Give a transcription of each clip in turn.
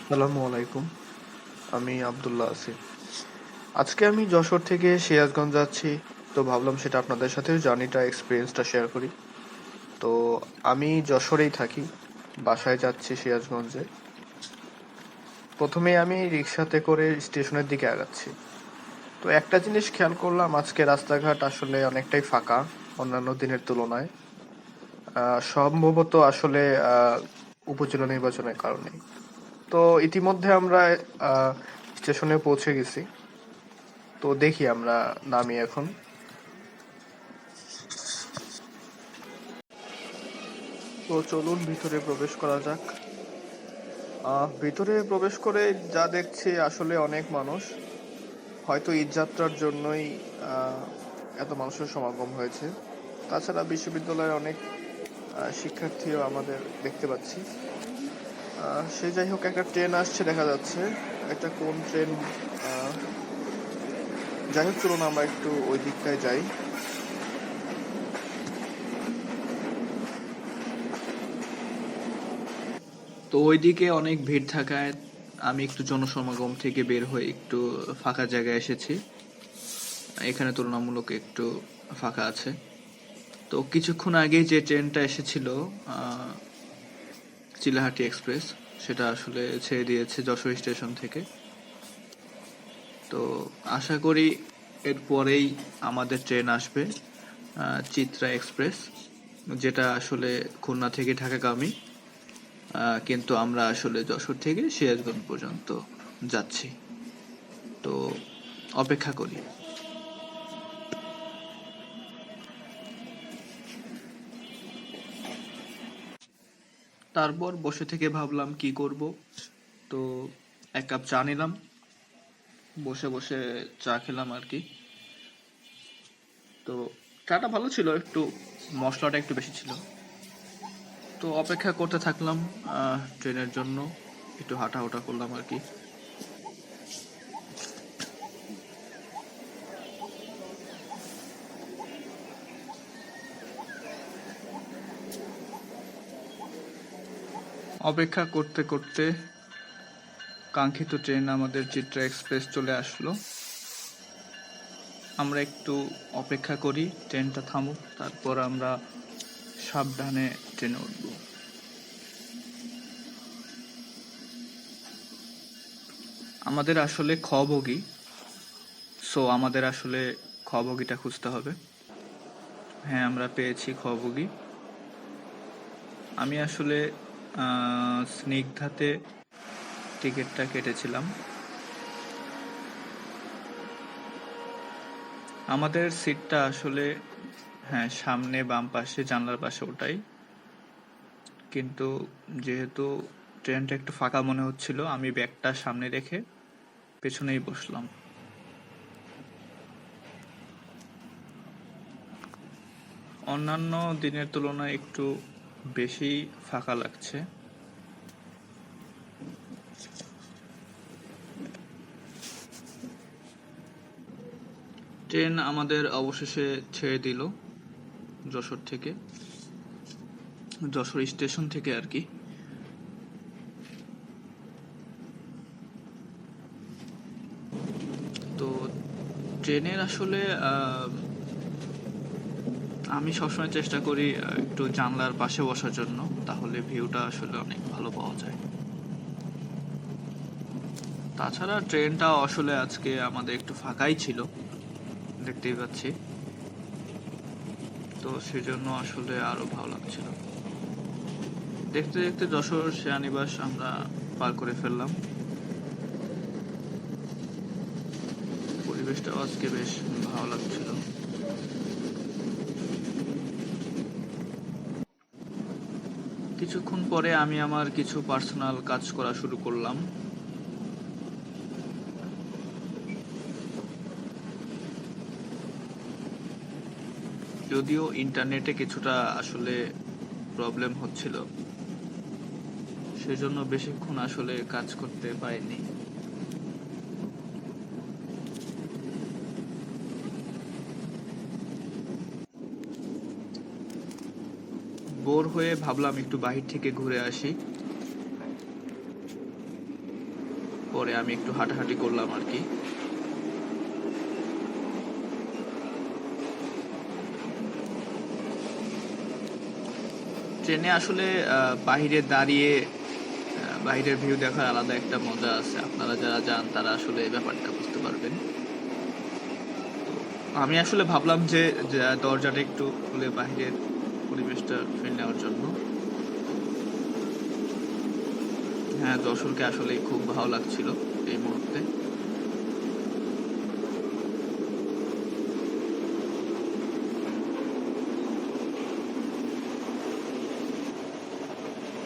আসসালামু আলাইকুম। আমি আব্দুল্লাহ আছি। আজকে আমি যশোর থেকে সিরাজগঞ্জ যাচ্ছি। তো ভাবলাম সেটা আপনাদের সাথেও জার্নিটা এক্সপিরিয়েন্সটা শেয়ার করি। তো আমি যশোরেই থাকি। বাসায় যাচ্ছি সিরাজগঞ্জে। প্রথমেই আমি রিক্সাতে করে স্টেশনের দিকে আগাচ্ছি। তো একটা জিনিস খেয়াল করলাম, আজকে রাস্তাঘাট আসলে অনেকটাই ফাঁকা অন্যান্য দিনের তুলনায়। সম্ভবত আসলে উপজেলা নির্বাচনের কারণে। তো ইতিমধ্যে আমরা আহ, স্টেশনে পৌঁছে গেছি। তো দেখি আমরা নামি এখন। তো চলুন ভিতরে প্রবেশ করা যাক। ভিতরে প্রবেশ করে যা দেখছি আসলে অনেক মানুষ। হয়তো ঈদ যাত্রার জন্যই আহ, এত মানুষের সমাগম হয়েছে। তাছাড়া বিশ্ববিদ্যালয়ের অনেক শিক্ষার্থীও আমাদের দেখতে পাচ্ছি। সে যাই হোক, একটা ট্রেন আসছে দেখা যাচ্ছে। একটা কোন ট্রেন? যাই হোক, চলুন আমরা একটু ওই দিকটায় যাই। তো ওইদিকে অনেক ভিড় থাকায় আমি একটু জনসমাগম থেকে বের হয়ে একটু ফাঁকা জায়গায় এসেছি। এখানে তুলনামূলক একটু ফাঁকা আছে। তো কিছুক্ষণ আগে যে ট্রেনটা এসেছিল, আহ, চিলাহাটি এক্সপ্রেস, সেটা আসলে ছেড়ে দিয়েছে যশোর স্টেশন থেকে। তো আশা করি এরপরেই আমাদের ট্রেন আসবে, চিত্রা এক্সপ্রেস, যেটা আসলে খুলনা থেকে ঢাকাগামী। কিন্তু আমরা আসলে যশোর থেকে সিরাজগঞ্জ পর্যন্ত যাচ্ছি। তো অপেক্ষা করি। তারপর বসে থেকে ভাবলাম কি করব। তো এক কাপ চা নিলাম, বসে বসে চা খেলাম আর কি। তো চাটা ভালো ছিল, একটু মশলাটা একটু বেশি ছিল। তো অপেক্ষা করতে থাকলাম ট্রেনের জন্য। একটু হাঁটাহুটা করলাম আর কি। অপেক্ষা করতে করতে কাঙ্ক্ষিত ট্রেন আমাদের চিত্রা এক্সপ্রেস চলে আসলো। আমরা একটু অপেক্ষা করি ট্রেনটা থামুক, তারপর আমরা সাবধানে ট্রেনে উঠব। আমাদের আসলে খ বগি, সো আমাদের আসলে খ বগিটা খুঁজতে হবে। হ্যাঁ, আমরা পেয়েছি খ বগি। আমি আসলে স্নিগ্ধাতে টিকিটটা কেটেছিলাম। আমাদের সিটটা আসলে, হ্যাঁ, সামনে বাম পাশে জানলার পাশে ওটাই। কিন্তু যেহেতু ট্রেনটা একটু ফাঁকা মনে হচ্ছিল, আমি ব্যাগটা সামনে রেখে পেছনেই বসলাম। অন্যান্য দিনের তুলনায় একটু বেশি ফাঁকা লাগছে। ট্রেন আমাদের অবশেষে ছেড়ে দিল যশোর থেকে, যশোর স্টেশন থেকে আর কি। তো ট্রেনের আসলে আমি সবসময় চেষ্টা করি একটু জানলার পাশে বসার জন্য, তাহলে ভিউটা আসলে অনেক ভালো পাওয়া যায়। তাছাড়া ট্রেনটা আসলে আজকে আমাদের একটু ফাঁকাই ছিল, দেখতেই পাচ্ছি। তো সেজন্য আসলে আরো ভালো লাগছিল। দেখতে দেখতে যশোর সেনানিবাস আমরা পার করে ফেললাম। পরিবেশটাও আজকে বেশ ভালো লাগছিল। কিছুক্ষণ পরে আমি আমার কিছু পার্সোনাল কাজ করা শুরু করলাম। যদিও ইন্টারনেটে কিছুটা আসলে প্রবলেম হচ্ছিল, সেজন্য বেশিক্ষণ আসলে কাজ করতে পারিনি। বোর হয়ে ভাবলাম একটু বাহির থেকে ঘুরে আসি। পরে আমি একটু হাঁটাহাঁটি করলাম আর কি। ট্রেনে আসলে বাহিরে দাঁড়িয়ে বাইরের ভিউ দেখার আলাদা একটা মজা আছে। আপনারা যারা যান তারা আসলে এই ব্যাপারটা বুঝতে পারবেন। আমি আসলে ভাবলাম যে দরজাটা একটু খুলে বাহিরের পরিবেশটা ফিল নেওয়ার জন্য। হ্যাঁ, যশোরকে আসলে খুব ভালো লাগছিল এই মুহূর্তে।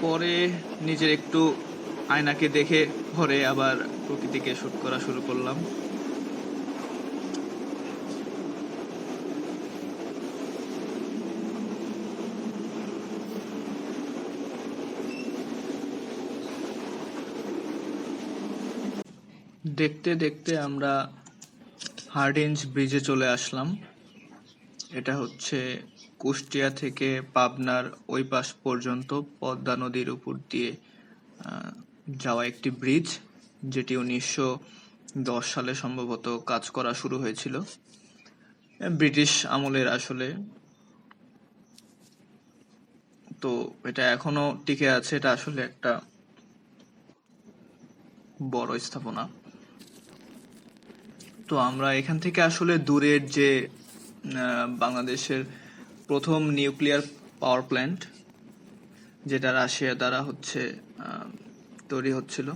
পরে নিজের একটু আয়নাকে দেখে পরে আবার প্রকৃতিকে শুট করা শুরু করলাম। দেখতে দেখতে আমরা হার্ডিঞ্জ ব্রিজে চলে আসলাম। এটা হচ্ছে কুষ্টিয়া থেকে পাবনার ওই পাশ পর্যন্ত পদ্মা নদীর উপর দিয়ে যাওয়া একটি ব্রিজ, যেটি 1910 সালে সম্ভবত কাজ করা শুরু হয়েছিল, ব্রিটিশ আমলের আসলে। তো এটা এখনো টিকে আছে। এটা আসলে একটা বড় স্থাপনা। তো আমরা এখান থেকে আসলে দূরের যে বাংলাদেশের প্রথম নিউক্লিয়ার পাওয়ার প্ল্যান্ট, যেটা রাশিয়া দ্বারা তৈরি হচ্ছিল,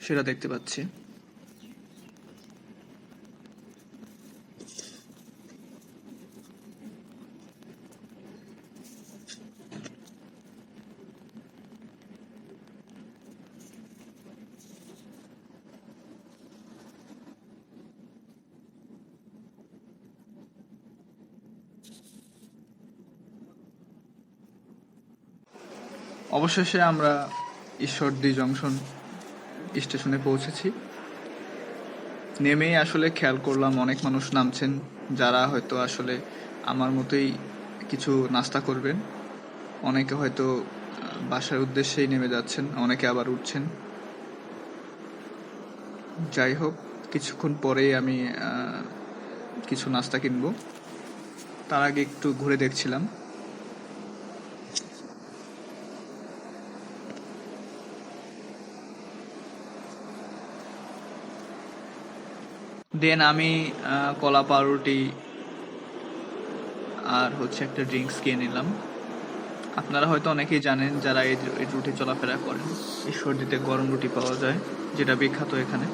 সেটা দেখতে পাচ্ছি। অবশেষে আমরা ঈশ্বরদী জংশন স্টেশনে পৌঁছেছি। নেমেই আসলে খেয়াল করলাম অনেক মানুষ নামছেন, যারা হয়তো আসলে আমার মতোই কিছু নাস্তা করবেন। অনেকে হয়তো বাসার উদ্দেশ্যেই নেমে যাচ্ছেন, অনেকে আবার উঠছেন। যাই হোক, কিছুক্ষণ পরেই আমি কিছু নাস্তা কিনবো। তার আগে একটু ঘুরে দেখছিলাম। দেন আমি কলা পাউরুটি আর একটা ড্রিঙ্কস কিনে নিলাম। আপনারা হয়তো অনেকেই জানেন যারা এই রুটে চলাফেরা করেন, ঈশ্বরদীতে গরম রুটি পাওয়া যায়, যেটা বিখ্যাত এখানে।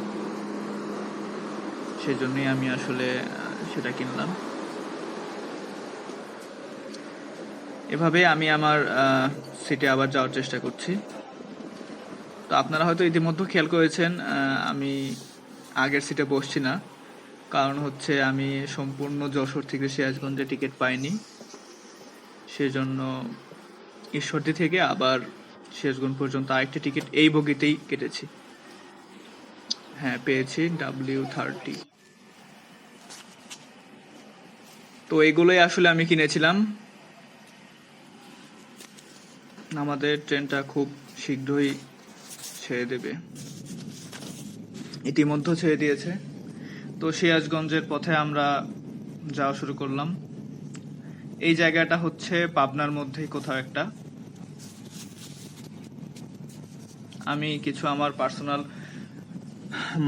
সেজন্যই আমি আসলে সেটা কিনলাম। এভাবে আমি আমার সিটে আবার যাওয়ার চেষ্টা করছি। তো আপনারা হয়তো ইতিমধ্যে খেয়াল করেছেন আমি আগের সিটে বসছি না, কারণ আমি সম্পূর্ণ যশোর থেকে সিরাজগঞ্জে টিকিট পাইনি। সেজন্য ঈশ্বরদী থেকে আবার সিরাজগঞ্জ পর্যন্ত আরেকটি টিকিট এই বগিতেই কেটেছি। হ্যাঁ, পেয়েছি W30। তো এগুলোই আসলে আমি কিনেছিলাম। আমাদের ট্রেনটা খুব শীঘ্রই ছেড়ে দেবে, ইতিমধ্যে ছেড়ে দিয়েছে। তো সিরাজগঞ্জের পথে আমরা যাওয়া শুরু করলাম। এই জায়গাটা পাবনার মধ্যেই কোথাও একটা। আমি কিছু আমার পার্সোনাল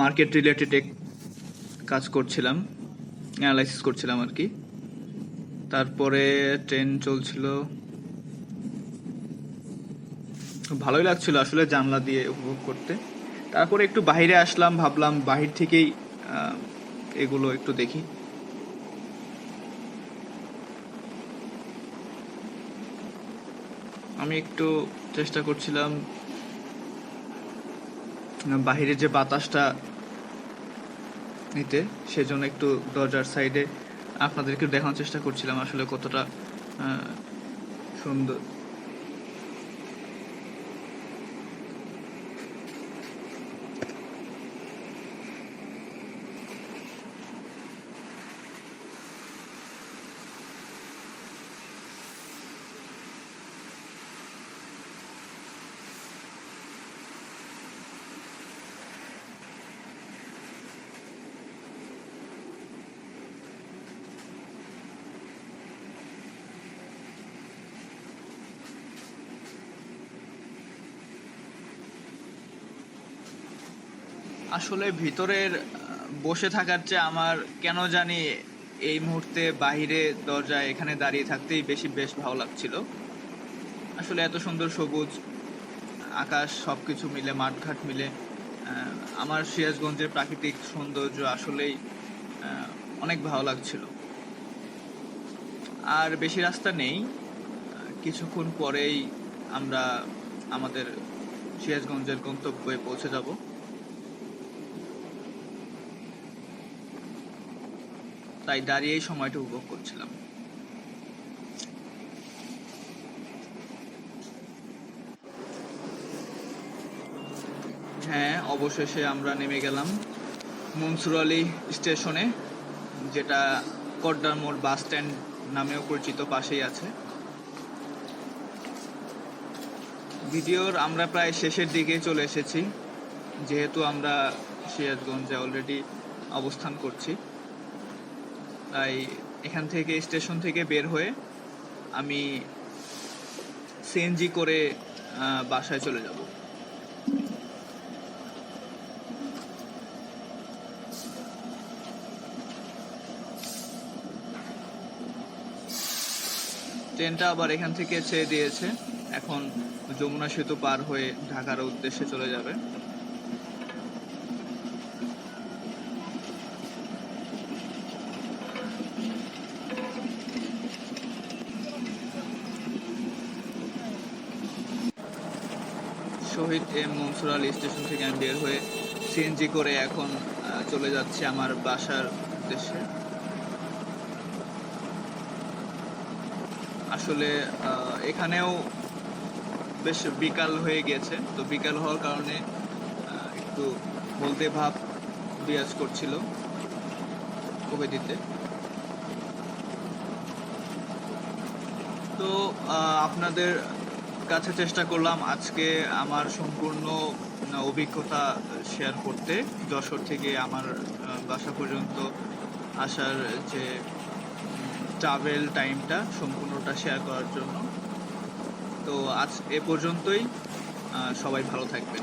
মার্কেট রিলেটেড কাজ করছিলাম, অ্যানালাইসিস করছিলাম আর কি। তারপরে ট্রেন চলছিল, ভালোই লাগছিল আসলে জানলা দিয়ে উপভোগ করতে। তারপরে একটু বাইরে আসলাম, ভাবলাম বাহির থেকেই এগুলো একটু দেখি। আমি একটু চেষ্টা করছিলাম বাহিরে যে বাতাসটা নিতে, সেজন্য একটু দরজার সাইডে আপনাদেরকে দেখানোর চেষ্টা করছিলাম আসলে কতটা সুন্দর। আসলে ভিতরের বসে থাকার চেয়ে আমার কেন জানি এই মুহূর্তে বাইরে দরজায় এখানে দাঁড়িয়ে থাকতেই বেশ ভালো লাগছিল। আসলে এত সুন্দর সবুজ আকাশ, সবকিছু মিলে, মাঠঘাট মিলে আমার সিরাজগঞ্জের প্রাকৃতিক সৌন্দর্য আসলেই অনেক ভালো লাগছিল। আর বেশি রাস্তা নেই, কিছুক্ষণ পরেই আমরা আমাদের সিরাজগঞ্জের গন্তব্যে পৌঁছে যাব। তাই দাঁড়িয়েই সময়টা উপভোগ করছিলাম। হ্যাঁ, অবশেষে আমরা নেমে গেলাম মনসুর আলী স্টেশনে, যেটা কড্ডার মোড় বাস স্ট্যান্ড নামেও পরিচিত, পাশেই আছে। ভিডিওর আমরা প্রায় শেষের দিকে চলে এসেছি, যেহেতু আমরা সিরাজগঞ্জে অলরেডি অবস্থান করছি। তাই এখান থেকে, স্টেশন থেকে বের হয়ে আমি সিএনজি করে বাসায় চলে যাব। ট্রেনটা আবার এখান থেকে ছেড়ে দিয়েছে, এখন যমুনা সেতু পার হয়ে ঢাকার উদ্দেশ্যে চলে যাবে। শহীদ এম মনসুর আলী স্টেশন থেকে আমি বের হয়ে সিএনজি করে এখন চলে যাচ্ছি আমার বাসার উদ্দেশ্যে। আসলে এখানেও বেশ বিকাল হয়ে গিয়েছে, তো বিকাল হওয়ার কারণে একটু বলতে ভাব বিরাজ করছিল প্রকৃতিতে। তো আপনাদের কাছে চেষ্টা করলাম আজকে আমার সম্পূর্ণ অভিজ্ঞতা শেয়ার করতে, যশোর থেকে আমার বাসা পর্যন্ত আসার যে ট্রাভেল টাইমটা সম্পূর্ণটা শেয়ার করার জন্য। তো আজ এ পর্যন্তই, সবাই ভালো থাকবেন।